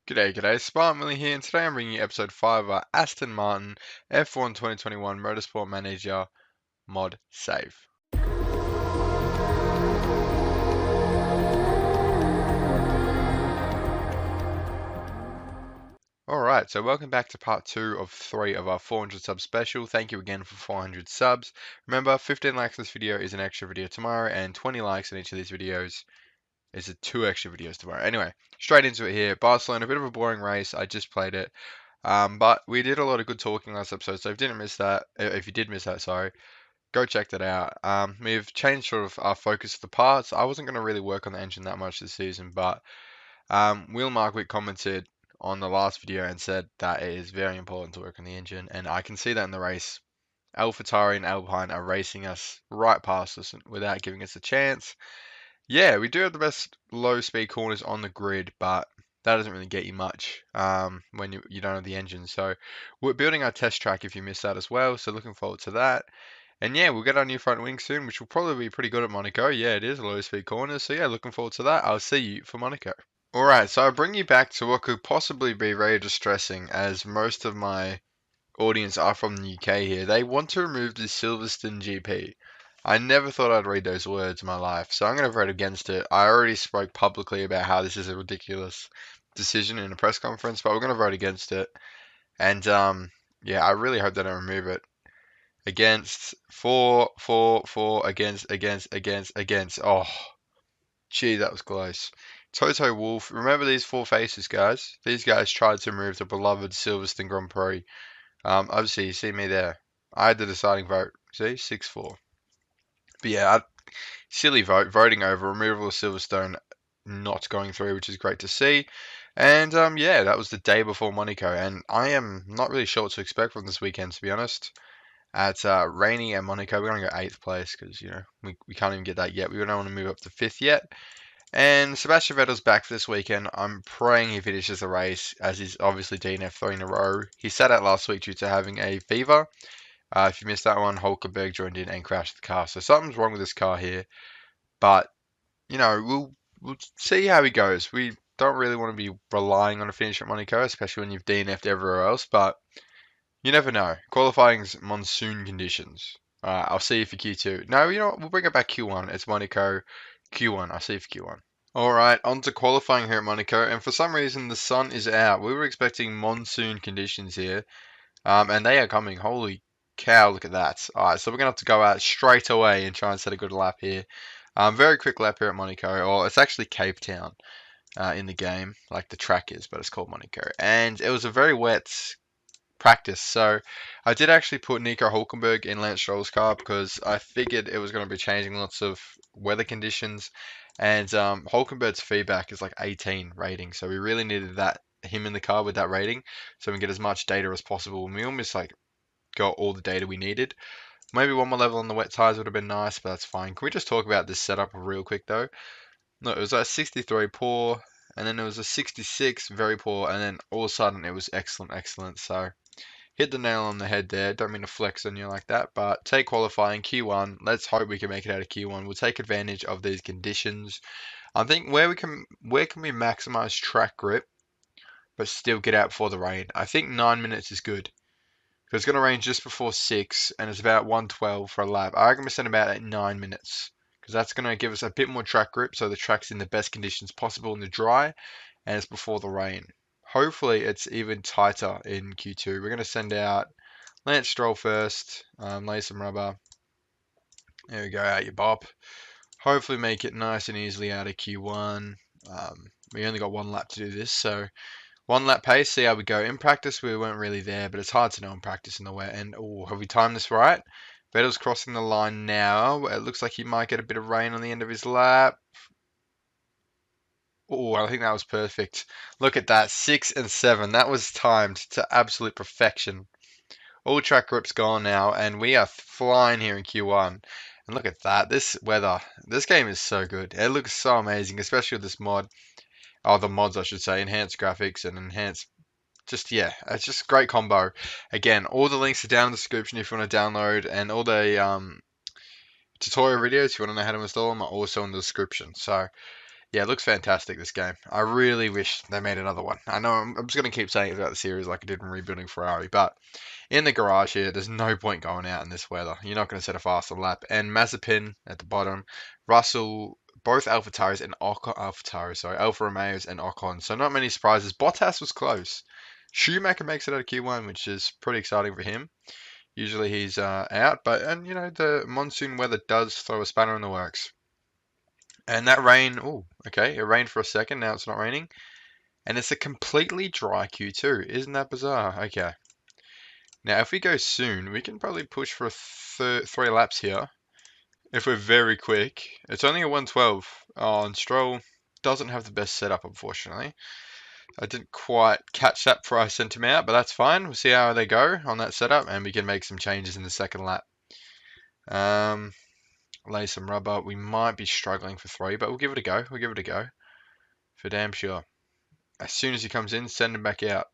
G'day, Spartan Millie here, and today I'm bringing you episode 5 of our Aston Martin F1 2021 Motorsport Manager mod save. Alright, so welcome back to part 2 of 3 of our 400 sub special. Thank you again for 400 subs. Remember, 15 likes on this video is an extra video tomorrow, and 20 likes on each of these videos is 2 extra videos tomorrow. Anyway, straight into it here. Barcelona, a bit of a boring race. I just played it. But we did a lot of good talking last episode, so if you didn't miss that, if you did miss that, sorry, go check that out. We've changed sort of our focus of the parts. I wasn't going to really work on the engine that much this season, but Will Markwick commented on the last video and said that it is very important to work on the engine, and I can see that in the race. AlphaTauri and Alpine are racing us right past us without giving us a chance. Yeah, we do have the best low speed corners on the grid, but that doesn't really get you much when you don't have the engine. So we're building our test track if you missed that as well. So looking forward to that. And yeah, we'll get our new front wing soon, which will probably be pretty good at Monaco. Yeah, it is a low speed corner. So yeah, looking forward to that. I'll see you for Monaco. Alright, so I bring you back to what could possibly be very distressing, as most of my audience are from the UK here. They want to remove the Silverstone GP. I never thought I'd read those words in my life, so I'm going to vote against it. I already spoke publicly about how this is a ridiculous decision in a press conference, but we're going to vote against it. And yeah, I really hope they don't remove it. Against, for, against. Oh, gee, that was close. Toto Wolff, remember these four faces, guys? These guys tried to remove the beloved Silverstone Grand Prix. Obviously, you see me there. I had the deciding vote. See, 6-4. But yeah, silly voting over removal of Silverstone not going through, which is great to see. And yeah, that was the day before Monaco, and I am not really sure what to expect from this weekend, to be honest. At Rainy and Monaco, we're going to go 8th place because, you know, we can't even get that yet. We don't want to move up to 5th yet. And Sebastian Vettel's back for this weekend. I'm praying he finishes the race, as he's obviously DNF 3 in a row. He sat out last week due to having a fever. If you missed that one, Hulkenberg joined in and crashed the car. So something's wrong with this car here. But, you know, we'll see how he goes. We don't really want to be relying on a finish at Monaco, especially when you've DNF'd everywhere else. But you never know. Qualifying's monsoon conditions. I'll see you for Q2. No, you know what? We'll bring it back Q1. It's Monaco Q1. I'll see you for Q1. Alright, on to qualifying here at Monaco, and for some reason the sun is out. We were expecting monsoon conditions here, and they are coming. Holy cow, look at that. Alright, so we're going to have to go out straight away and try and set a good lap here. Very quick lap here at Monaco, or it's actually Cape Town in the game, like the track is, but it's called Monaco. And it was a very wet practice, so I did actually put Nico Hulkenberg in Lance Stroll's car because I figured it was going to be changing lots of weather conditions, and Hulkenberg's feedback is like 18 rating, so we really needed him in the car with that rating so we can get as much data as possible. And we almost like got all the data we needed. Maybe one more level on the wet tires would have been nice, but that's fine. Can we just talk about this setup real quick though? No, it was a 63 poor, and then it was a 66 very poor, and then all of a sudden it was excellent. So hit the nail on the head there. Don't mean to flex on you like that, but take qualifying Q1. Let's hope we can make it out of Q1. We'll take advantage of these conditions. I think where can we maximize track grip but still get out before the rain? I think 9 minutes is good. Because it's going to rain just before 6 and it's about 112 for a lap. I reckon we send about at 9 minutes because that's going to give us a bit more track grip so the track's in the best conditions possible in the dry and it's before the rain. Hopefully it's even tighter in Q2. We're going to send out Lance Stroll first, lay some rubber. There we go, out your bop. Hopefully make it nice and easily out of Q1. We only got one lap to do this, so one lap pace, see how we go. In practice, we weren't really there, but it's hard to know in practice in the wet. And, oh, have we timed this right? Vettel's crossing the line now. It looks like he might get a bit of rain on the end of his lap. Oh, I think that was perfect. Look at that, 6 and 7. That was timed to absolute perfection. All track grip's gone now, and we are flying here in Q1. And look at that, this weather. This game is so good. It looks so amazing, especially with this mod. Oh, the mods, I should say. Enhanced graphics and enhanced... Just, yeah, it's just a great combo. Again, all the links are down in the description if you want to download, and all the tutorial videos, if you want to know how to install them, are also in the description. So, Yeah, it looks fantastic, this game. I really wish they made another one. I know I'm just going to keep saying it about the series like I did in Rebuilding Ferrari, but in the garage here, there's no point going out in this weather. You're not going to set a faster lap. And Mazepin at the bottom, Russell, both AlphaTauris and Alfa Romeos and Ocon. So not many surprises. Bottas was close. Schumacher makes it out of Q1, which is pretty exciting for him. Usually he's out, and the monsoon weather does throw a spanner in the works. And that rain, oh, okay, it rained for a second, now it's not raining. And it's a completely dry Q2. Isn't that bizarre? Okay. Now, if we go soon, we can probably push for 3 laps here. If we're very quick. It's only a 112. Oh, and Stroll doesn't have the best setup, unfortunately. I didn't quite catch that before I sent him out, but that's fine. We'll see how they go on that setup, and we can make some changes in the second lap. Lay some rubber. We might be struggling for 3, but we'll give it a go. We'll give it a go. For damn sure. As soon as he comes in, send him back out.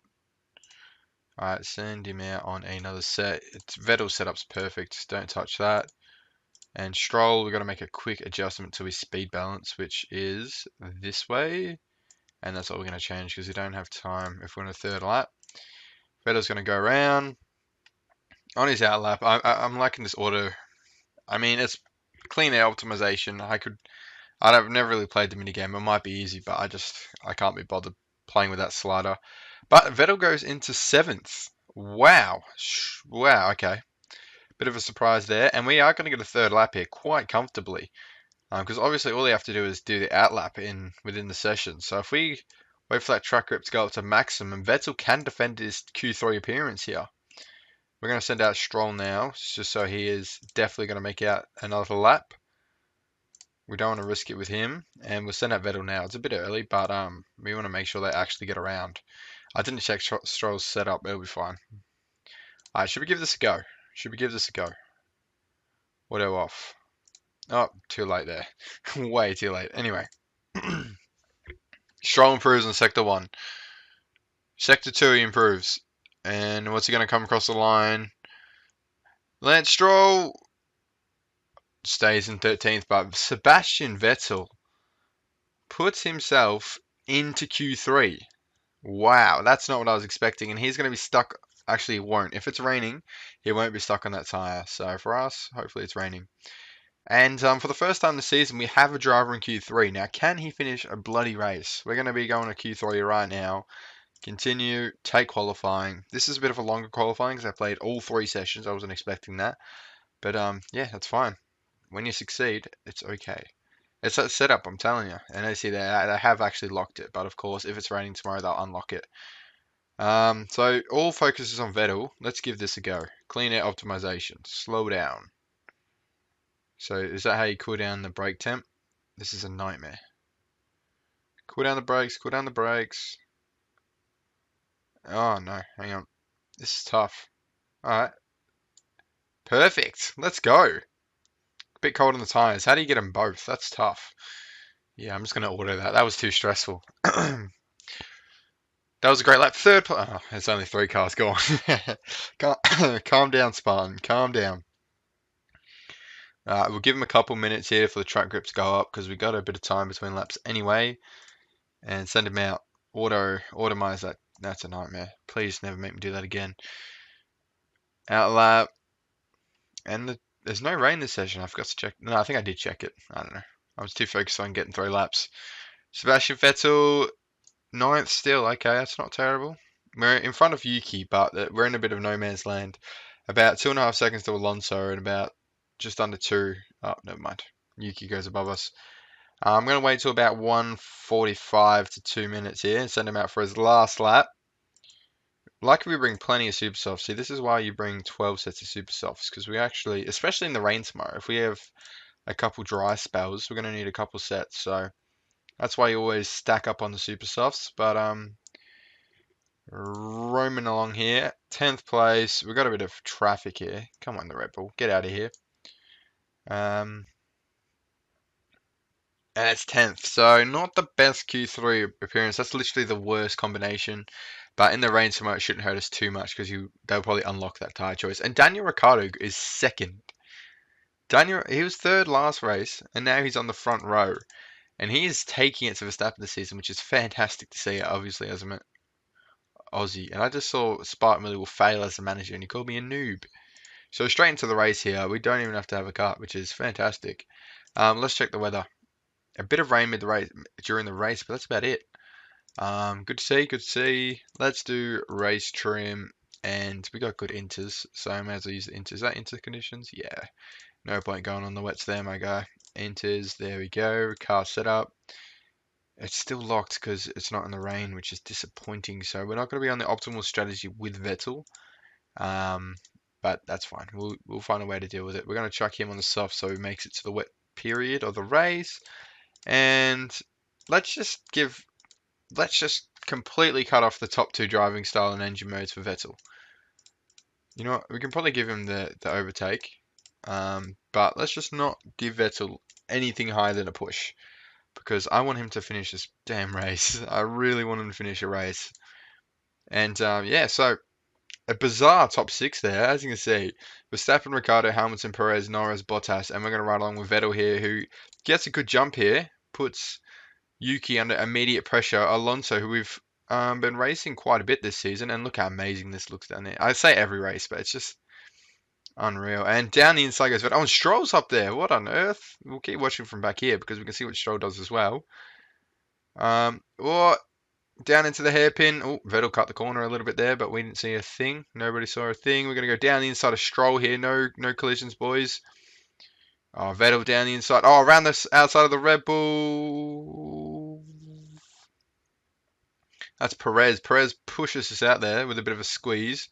Alright, send him out on another set. Vettel's setup's perfect. Don't touch that. And Stroll, we've got to make a quick adjustment to his speed balance, which is this way. And that's what we're going to change because we don't have time if we're in a third lap. Vettel's going to go around. On his out lap, I'm liking this auto. I mean, it's clean air optimization. I've never really played the minigame. It might be easy, but I can't be bothered playing with that slider. But Vettel goes into 7th. Wow. Wow, okay. Bit of a surprise there. And we are going to get a third lap here quite comfortably. Because obviously all you have to do is do the out lap within the session. So if we wait for that track grip to go up to maximum, Vettel can defend his Q3 appearance here. We're going to send out Stroll now, just so he is definitely going to make out another lap. We don't want to risk it with him, and we'll send out Vettel now. It's a bit early, but we want to make sure they actually get around. I didn't check Stroll's setup. It'll be fine. Alright, should we give this a go? Should we give this a go? Auto off. Oh, too late there. Way too late. Anyway. Stroll improves in Sector 1. Sector 2 he improves. And what's he going to come across the line? Lance Stroll stays in 13th, but Sebastian Vettel puts himself into Q3. Wow, that's not what I was expecting. And he's going to be stuck. Actually, he won't. If it's raining, he won't be stuck on that tyre. So for us, hopefully it's raining. And for the first time this season, we have a driver in Q3. Now, can he finish a bloody race? We're going to be going to Q3 right now. Continue, take qualifying. This is a bit of a longer qualifying because I played all 3 sessions. I wasn't expecting that. But yeah, that's fine. When you succeed, it's okay. It's that setup, I'm telling you. And I see that I have actually locked it. But of course, if it's raining tomorrow, they'll unlock it. So all focus is on Vettel. Let's give this a go. Clean air optimization. Slow down. So is that how you cool down the brake temp? This is a nightmare. Cool down the brakes, cool down the brakes. Oh no, hang on. This is tough. Alright. Perfect. Let's go. A bit cold on the tyres. How do you get them both? That's tough. Yeah, I'm just going to order that. That was too stressful. That was a great lap. Third place. Oh, it's only 3 cars. Go on. Calm down, Spartan. Calm down. We'll give him a couple minutes here for the track grips to go up because we got a bit of time between laps anyway. And send him out. Automize that. That's a nightmare. Please never make me do that again. Out lap. And there's no rain this session. I forgot to check. No, I think I did check it. I don't know. I was too focused on getting 3 laps. Sebastian Vettel, 9th still. Okay, that's not terrible. We're in front of Yuki, but we're in a bit of no man's land. About 2.5 seconds to Alonso and about just under 2. Oh, never mind. Yuki goes above us. I'm going to wait till about 1:45 to 2 minutes here and send him out for his last lap. Luckily, we bring plenty of super softs. See, this is why you bring 12 sets of super softs, because we actually, especially in the rain tomorrow, if we have a couple dry spells, we're going to need a couple sets. So that's why you always stack up on the super softs. But roaming along here, 10th place. We've got a bit of traffic here. Come on, the Red Bull, get out of here. And it's 10th, so not the best Q3 appearance. That's literally the worst combination. But in the rain tomorrow, it shouldn't hurt us too much because they'll probably unlock that tyre choice. And Daniel Ricciardo is 2nd. He was 3rd last race, and now he's on the front row. And he is taking it to Verstappen this season, which is fantastic to see, obviously, as an Aussie. And I just saw Spark Miller will fail as a manager, and he called me a noob. So straight into the race here. We don't even have to have a cut, which is fantastic. Let's check the weather. A bit of rain mid the race during the race, but that's about it. Good to see, good to see. Let's do race trim, and we got good inters, so I may as well use the inters. Is that inter conditions? Yeah, no point going on the wets there, my guy. Inters, there we go. Car setup. It's still locked because it's not in the rain, which is disappointing. So we're not going to be on the optimal strategy with Vettel. Um, but that's fine. We'll find a way to deal with it. We're going to chuck him on the soft so he makes it to the wet period of the race. And let's just completely cut off the top two driving style and engine modes for Vettel. You know what? We can probably give him the overtake. But let's just not give Vettel anything higher than a push. Because I want him to finish this damn race. I really want him to finish a race. And yeah, so a bizarre top six there, as you can see. Verstappen, Ricciardo, Hamilton, Perez, Norris, Bottas, and we're going to ride along with Vettel here, who gets a good jump here, puts Yuki under immediate pressure. Alonso, who we've been racing quite a bit this season, and look how amazing this looks down there. I say every race, but it's just unreal. And down the inside goes Vettel. Oh, and Stroll's up there. What on earth? We'll keep watching from back here because we can see what Stroll does as well. Or down into the hairpin. Oh, Vettel cut the corner a little bit there, but we didn't see a thing. Nobody saw a thing. We're going to go down the inside of Stroll here. No collisions, boys. Oh, Vettel down the inside. Oh, around the outside of the Red Bull. That's Perez. Perez pushes us out there with a bit of a squeeze.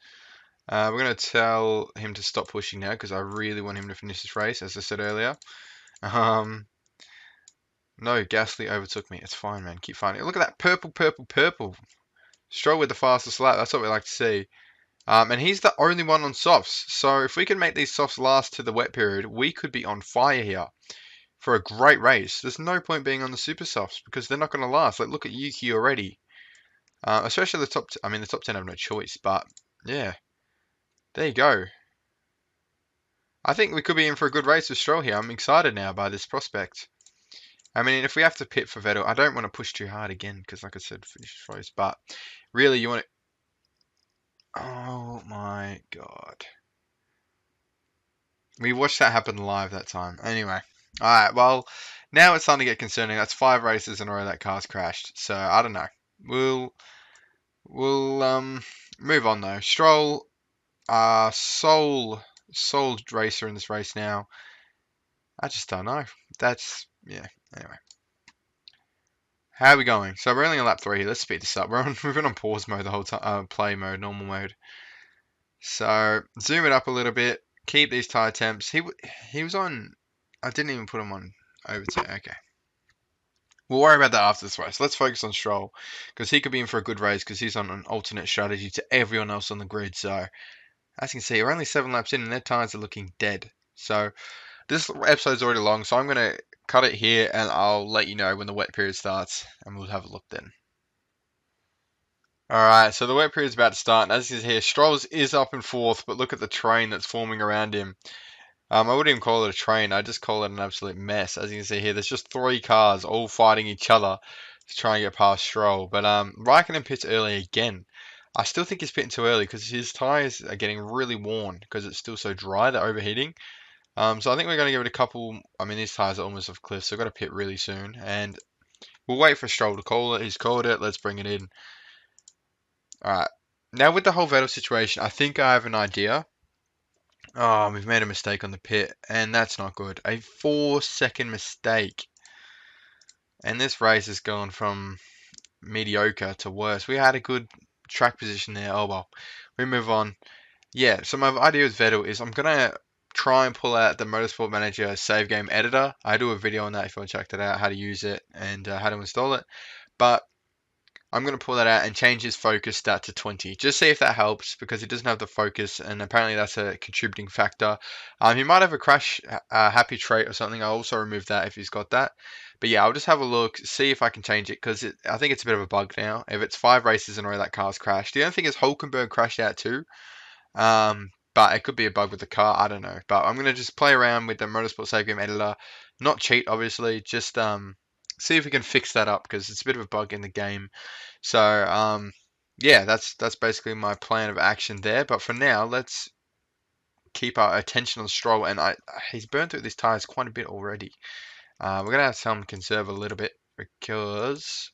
We're going to tell him to stop pushing now because I really want him to finish this race, as I said earlier. No, Gasly overtook me. It's fine, man. Keep fighting. Look at that purple, purple, purple. Stroll with the fastest lap. That's what we like to see. And he's the only one on softs. So if we can make these softs last to the wet period, we could be on fire here for a great race. There's no point being on the super softs because they're not going to last. Like, look at Yuki already. Especially the top. I mean, the top 10 have no choice. But yeah, there you go. I think we could be in for a good race with Stroll here. I'm excited now by this prospect. I mean, if we have to pit for Vettel, I don't want to push too hard again because, like I said, finish race. But really, you want to. Oh my god. We watched that happen live that time. Anyway. Alright, well, now it's time to get concerning. That's 5 races in a row that car's crashed. So, I don't know. We'll move on though. Stroll, sole racer in this race now. I just don't know. Yeah, anyway. How are we going? So we're only on lap 3 here. Let's speed this up. We've been on pause mode the whole time. Play mode, normal mode. So zoom it up a little bit. Keep these tire temps. He was on. I didn't even put him on overtake. Okay. We'll worry about that after this race. Let's focus on Stroll because he could be in for a good race because he's on an alternate strategy to everyone else on the grid. So as you can see, we're only 7 laps in and their tires are looking dead. So this episode's already long, so I'm going to cut it here and I'll let you know when the wet period starts and we'll have a look then. Alright, so the wet period's about to start, and as you can see here, Stroll's is up and forth, but look at the train that's forming around him. I wouldn't even call it a train, I just call it an absolute mess. As you can see here, there's just 3 cars all fighting each other to try and get past Stroll. But Raikkonen pits early again. I still think he's pitting too early because his tyres are getting really worn because it's still so dry, they're overheating. So I think we're going to give it a couple. I mean, these tyres are almost off cliff, so we've got to pit really soon. And we'll wait for Stroll to call it. He's called it. Let's bring it in. Alright. Now with the whole Vettel situation, I think I have an idea. Oh, we've made a mistake on the pit, and that's not good. A 4-second mistake. And this race has gone from mediocre to worse. We had a good track position there. Oh well. We move on. Yeah, so my idea with Vettel is I'm going to try and pull out the Motorsport Manager save game editor. I do a video on that if you want to check that out, how to use it and how to install it. But I'm going to pull that out and change his focus stat to 20. Just see if that helps because he doesn't have the focus and apparently that's a contributing factor. He might have a crash happy trait or something. I'll also remove that if he's got that. But yeah, I'll just have a look, see if I can change it because I think it's a bit of a bug now. If it's 5 races in a row that car's crashed. The only thing is Hulkenberg crashed out too. But it could be a bug with the car. I don't know. But I'm going to just play around with the Motorsport Save Game Editor. Not cheat, obviously. Just see if we can fix that up because it's a bit of a bug in the game. So yeah, that's basically my plan of action there. But for now, let's keep our attention on Stroll, and he's burned through these tires quite a bit already. We're gonna have to tell him to conserve a little bit because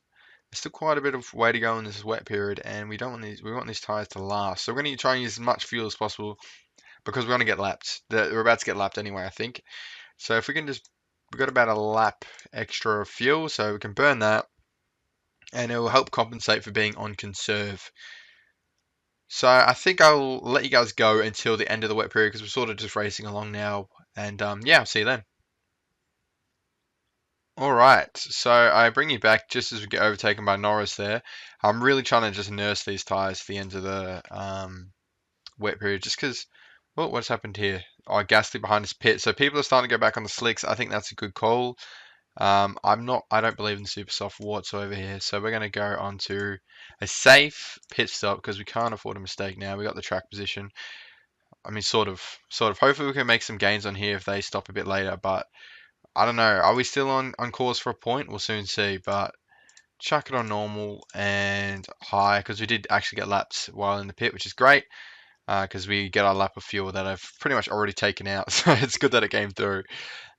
there's still quite a bit of way to go in this wet period, and we don't want these. We want these tires to last. So we're gonna try and use as much fuel as possible because we're gonna get lapped. We're about to get lapped anyway, I think. So if we can just, we've got about a lap extra of fuel, so we can burn that, and it will help compensate for being on conserve. So I think I'll let you guys go until the end of the wet period because we're sort of just racing along now, and yeah, I'll see you then. All right, so I bring you back just as we get overtaken by Norris there. I'm really trying to just nurse these tyres to the end of the wet period just because, well, what's happened here? Oh, Gasly behind his pit. So people are starting to go back on the slicks. I think that's a good call. I don't believe in super soft whatsoever here. So we're going to go on to a safe pit stop because we can't afford a mistake now. We got the track position. I mean, sort of. Hopefully we can make some gains on here if they stop a bit later, but I don't know. Are we still on course for a point? We'll soon see, but chuck it on normal and high because we did actually get laps while in the pit, which is great because we get our lap of fuel that I've pretty much already taken out. So it's good that it came through.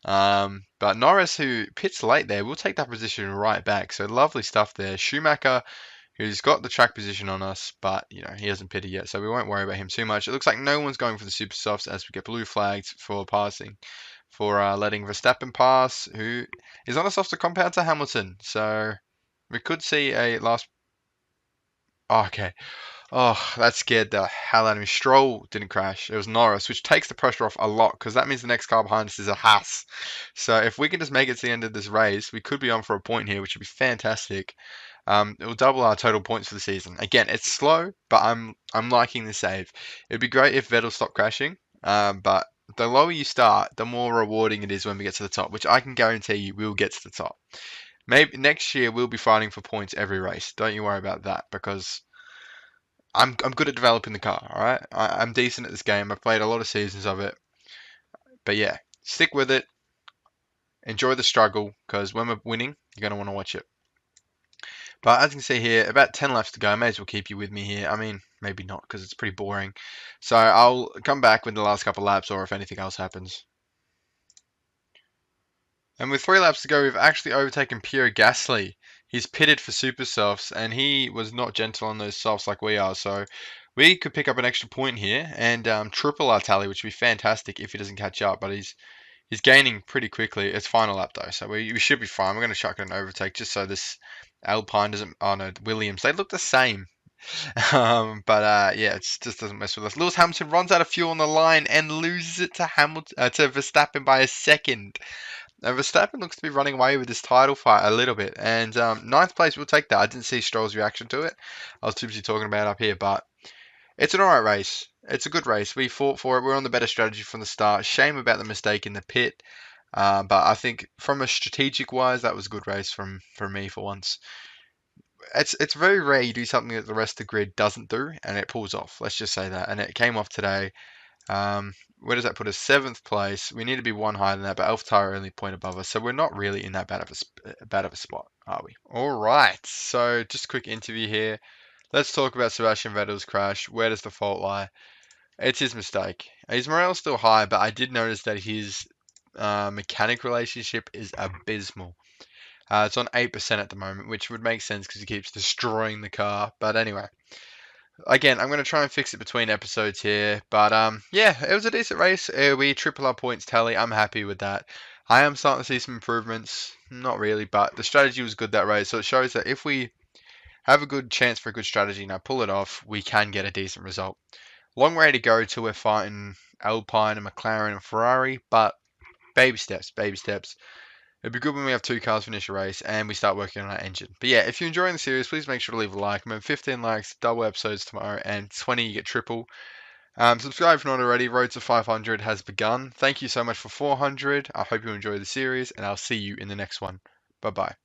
But Norris, who pits late there, will take that position right back. So lovely stuff there. Schumacher, who's got the track position on us, but you know he hasn't pitted yet, so we won't worry about him too much. It looks like no one's going for the super softs as we get blue flags for passing, for letting Verstappen pass, who is on a softer compound to Hamilton. So we could see a last. Oh, okay. Oh, that scared the hell out of me. Stroll didn't crash. It was Norris, which takes the pressure off a lot because that means the next car behind us is a Haas. So if we can just make it to the end of this race, we could be on for a point here, which would be fantastic. It will double our total points for the season. Again, it's slow, but I'm liking the save. It'd be great if Vettel stopped crashing, but the lower you start, the more rewarding it is when we get to the top, which I can guarantee you we'll get to the top. Maybe next year we'll be fighting for points every race. Don't you worry about that because I'm good at developing the car. All right, I'm decent at this game. I've played a lot of seasons of it, but yeah, stick with it. Enjoy the struggle because when we're winning, you're gonna want to watch it. But as you can see here, about 10 laps to go. I may as well keep you with me here. I mean, maybe not because it's pretty boring. So I'll come back with the last couple laps or if anything else happens. And with 3 laps to go, we've actually overtaken Pierre Gasly. He's pitted for super softs and he was not gentle on those softs like we are. So we could pick up an extra point here and triple our tally, which would be fantastic if he doesn't catch up. But he's gaining pretty quickly. It's final lap though, so we should be fine. We're going to chuck an overtake just so this Alpine doesn't. Oh no, Williams. They look the same. But yeah, it just doesn't mess with us. Lewis Hamilton runs out of fuel on the line and loses it to to Verstappen by a second. Now Verstappen looks to be running away with this title fight a little bit, and ninth place will take that. I didn't see Stroll's reaction to it. I was too busy talking about it up here, but it's an alright race. It's a good race. We fought for it. We're on the better strategy from the start. Shame about the mistake in the pit. But I think from a strategic wise, that was a good race from me for once. It's very rare you do something that the rest of the grid doesn't do, and it pulls off. Let's just say that, and it came off today. Where does that put us? 7th place. We need to be one higher than that, but AlphaTauri are only a point above us, so we're not really in that bad of a spot, are we? All right. So just a quick interview here. Let's talk about Sebastian Vettel's crash. Where does the fault lie? It's his mistake. His morale's still high, but I did notice that his mechanic relationship is abysmal. It's on 8% at the moment, which would make sense because he keeps destroying the car. But anyway, again, I'm going to try and fix it between episodes here. But yeah, it was a decent race. We triple our points tally. I'm happy with that. I am starting to see some improvements. Not really, but the strategy was good that race. So it shows that if we have a good chance for a good strategy and I pull it off, we can get a decent result. Long way to go till we're fighting Alpine and McLaren and Ferrari, but baby steps, baby steps. It'd be good when we have 2 cars finish a race and we start working on our engine. But yeah, if you're enjoying the series, please make sure to leave a like. Remember, 15 likes, double episodes tomorrow, and 20 you get triple. Subscribe if not already. Road to 500 has begun. Thank you so much for 400. I hope you enjoy the series, and I'll see you in the next one. Bye bye.